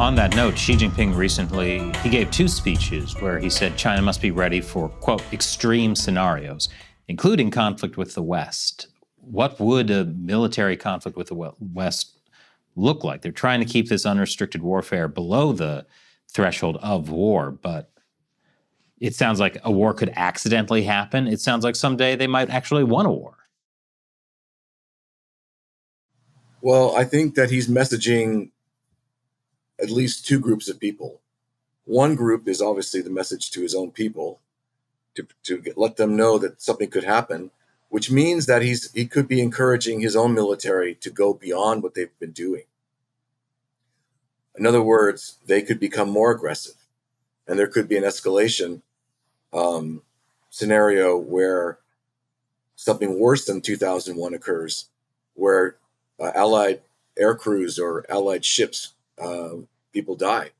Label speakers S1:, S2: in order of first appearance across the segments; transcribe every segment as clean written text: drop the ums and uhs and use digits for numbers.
S1: On that note, Xi Jinping recently, he gave two speeches where he said China must be ready for, quote, extreme scenarios, including conflict with the West. What would a military conflict with the West look like? They're trying to keep this unrestricted warfare below the threshold of war, but it sounds like a war could accidentally happen. It sounds like someday they might actually want a war.
S2: Well, I think that he's messaging at least two groups of people. One group is obviously the message to his own people to let them know that something could happen, which means that he could be encouraging his own military to go beyond what they've been doing. In other words, they could become more aggressive, and there could be an escalation scenario where something worse than 2001 occurs, where Allied air crews or Allied ships, people die.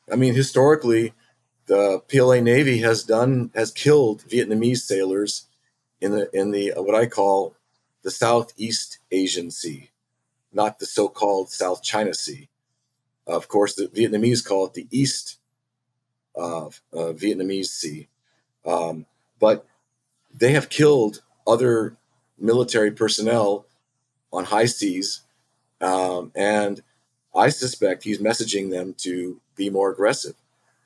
S2: Historically, the PLA Navy has killed Vietnamese sailors in the what I call the Southeast Asian Sea, not the so-called South China Sea. Of course, the Vietnamese call it the East Vietnamese Sea, but they have killed other military personnel on high seas, and I suspect he's messaging them to be more aggressive.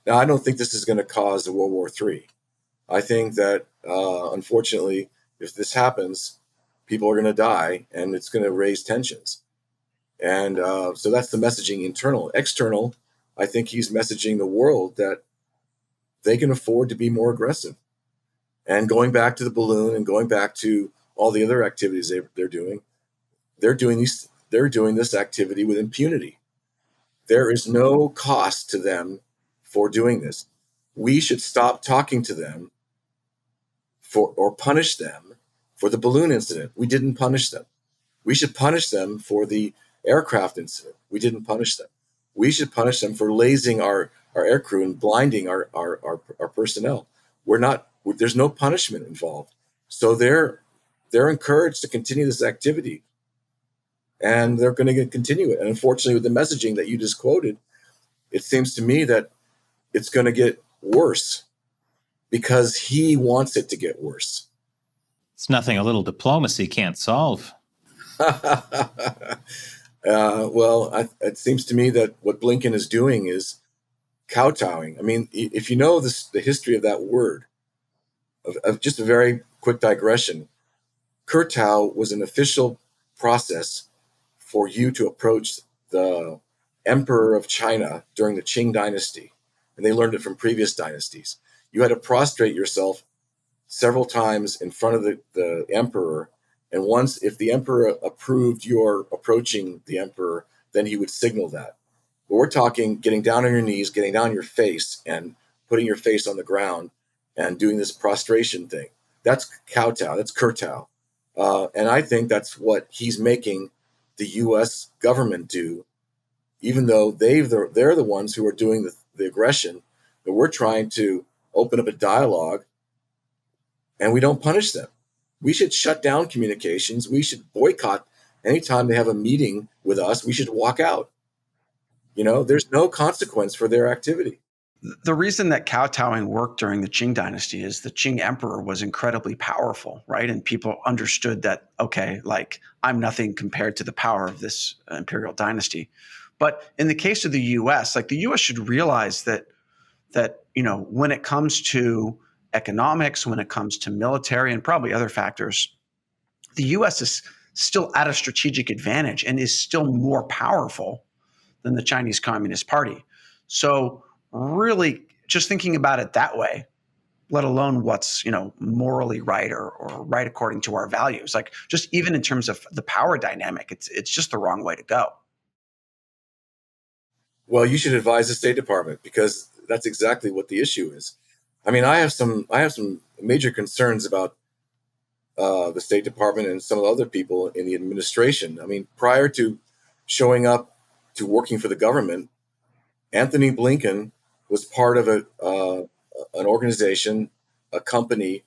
S2: Now, I don't think this is going to cause a World War III. I think that, unfortunately, if this happens, people are going to die, and it's going to raise tensions. And so that's the messaging internal. External, I think he's messaging the world that they can afford to be more aggressive. And going back to the balloon and going back to all the other activities they're doing this activity with impunity. There is no cost to them for doing this. We should stop talking to them or punish them for the balloon incident. We didn't punish them. We should punish them for the aircraft incident. We didn't punish them. We should punish them for lasing our aircrew and blinding our personnel. There's no punishment involved. So they're encouraged to continue this activity, and they're going to continue it. And unfortunately, with the messaging that you just quoted, it seems to me that it's going to get worse because he wants it to get worse.
S1: It's nothing a little diplomacy can't solve.
S2: It seems to me that what Blinken is doing is kowtowing. I mean, if you know the history of that word, of just a very quick digression, kowtow was an official process for you to approach the emperor of China during the Qing dynasty. And they learned it from previous dynasties. You had to prostrate yourself several times in front of the emperor. And once, if the emperor approved your approaching the emperor, then he would signal that. But we're talking getting down on your knees, getting down on your face, and putting your face on the ground and doing this prostration thing. That's kowtow. That's kurtow. And I think that's what he's making the U.S. government do, even though they're the ones who are doing the aggression. But we're trying to open up a dialogue, and we don't punish them. We should shut down communications. We should boycott anytime they have a meeting with us. We should walk out. There's no consequence for their activity.
S3: The reason that kowtowing worked during the Qing dynasty is the Qing emperor was incredibly powerful, right? And people understood that, okay, like I'm nothing compared to the power of this imperial dynasty. But in the case of the U.S., like the U.S. should realize that when it comes to economics, when it comes to military and probably other factors, the U.S. is still at a strategic advantage and is still more powerful than the Chinese Communist Party. So really just thinking about it that way, let alone what's, morally right or right according to our values, like just even in terms of the power dynamic, it's just the wrong way to go.
S2: Well, you should advise the State Department, because that's exactly what the issue is. I mean, I have some major concerns about the State Department and some of the other people in the administration. I mean, prior to showing up to working for the government, Anthony Blinken was part of an organization, a company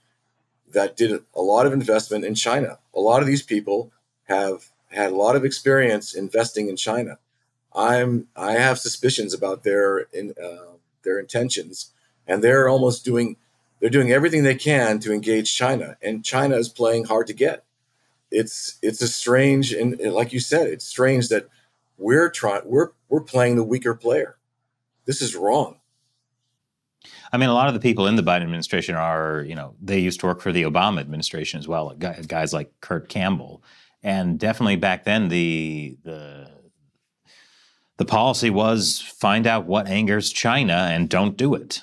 S2: that did a lot of investment in China. A lot of these people have had a lot of experience investing in China. I have suspicions about their intentions, and they're doing everything they can to engage China, and China is playing hard to get. It's a strange, and like you said, it's strange that we're playing the weaker player. This is wrong.
S1: I mean, a lot of the people in the Biden administration are, they used to work for the Obama administration as well, guys like Kurt Campbell. And definitely back then, the policy was find out what angers China and don't do it.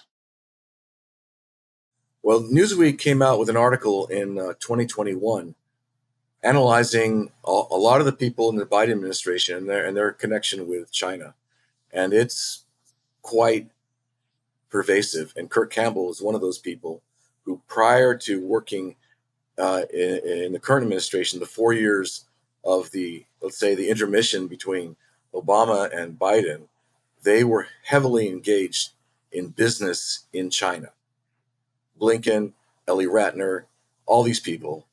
S2: Well, Newsweek came out with an article in 2021 analyzing a lot of the people in the Biden administration and their connection with China, and it's quite pervasive. And Kurt Campbell is one of those people who, prior to working in the current administration, the 4 years of let's say, the intermission between Obama and Biden, they were heavily engaged in business in China. Blinken, Ellie Ratner, all these people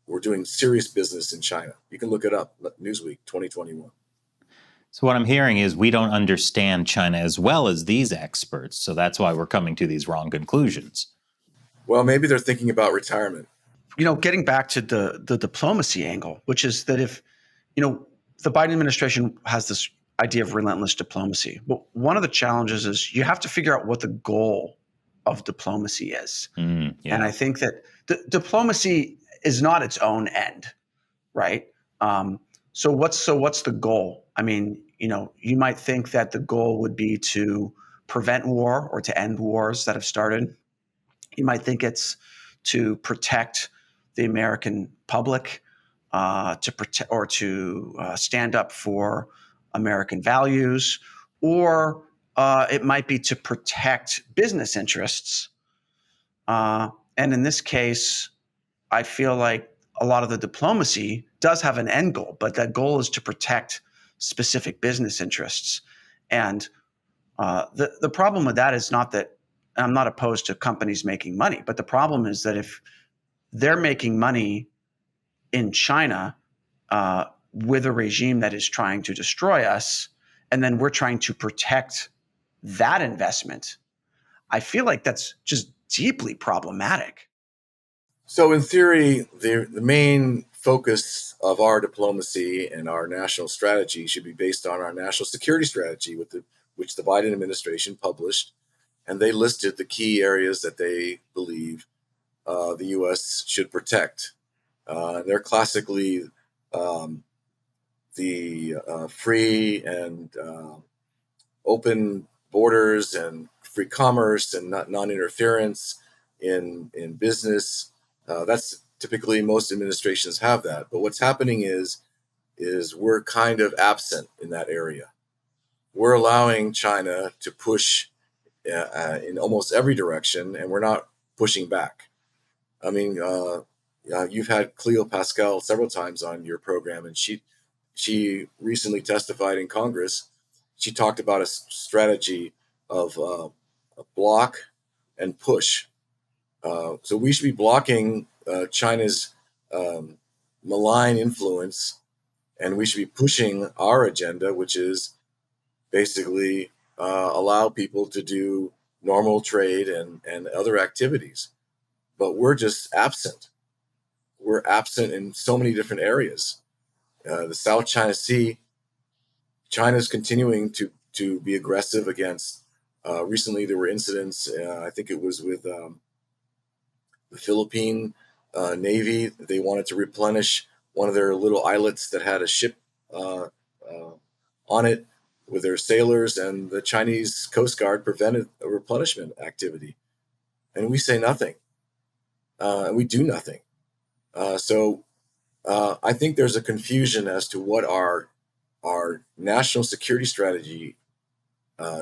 S2: were doing serious business in China. You can look it up, Newsweek 2021.
S1: So what I'm hearing is we don't understand China as well as these experts, so that's why we're coming to these wrong conclusions.
S2: Well, maybe they're thinking about retirement.
S3: Getting back to the diplomacy angle, which is that if, the Biden administration has this idea of relentless diplomacy. But one of the challenges is you have to figure out what the goal of diplomacy is.
S1: Yeah.
S3: And I think that diplomacy is not its own end, right? So what's the goal? I mean, you might think that the goal would be to prevent war or to end wars that have started. You might think it's to protect the American public, to protect or to stand up for American values, or it might be to protect business interests. And in this case, I feel like a lot of the diplomacy does have an end goal, but that goal is to protect specific business interests. And the problem with that is not that I'm not opposed to companies making money, but the problem is that if they're making money in China with a regime that is trying to destroy us, and then we're trying to protect that investment, I feel like that's just deeply problematic.
S2: So in theory, the main focus of our diplomacy and our national strategy should be based on our national security strategy, which the Biden administration published. And they listed the key areas that they believe the U.S. should protect. They're classically the free and open borders and free commerce and non-interference in business. That's typically, most administrations have that. But what's happening is we're kind of absent in that area. We're allowing China to push in almost every direction, and we're not pushing back. I mean, you've had Cleo Paskal several times on your program, and she recently testified in Congress. She talked about a strategy of a block and push. So we should be blocking China's malign influence, and we should be pushing our agenda, which is basically allow people to do normal trade and other activities. But we're just absent. We're absent in so many different areas. The South China Sea, China's continuing to be aggressive against. Recently, there were incidents. I think it was with the Philippine Navy. They wanted to replenish one of their little islets that had a ship on it with their sailors, and the Chinese Coast Guard prevented a replenishment activity. And we say nothing. And we do nothing. So I think there's a confusion as to what our national security strategy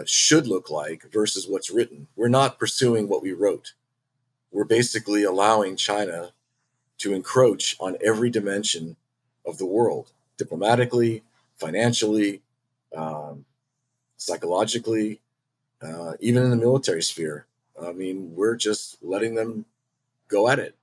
S2: should look like versus what's written. We're not pursuing what we wrote. We're basically allowing China to encroach on every dimension of the world, diplomatically, financially, psychologically, even in the military sphere. I mean, we're just letting them go at it.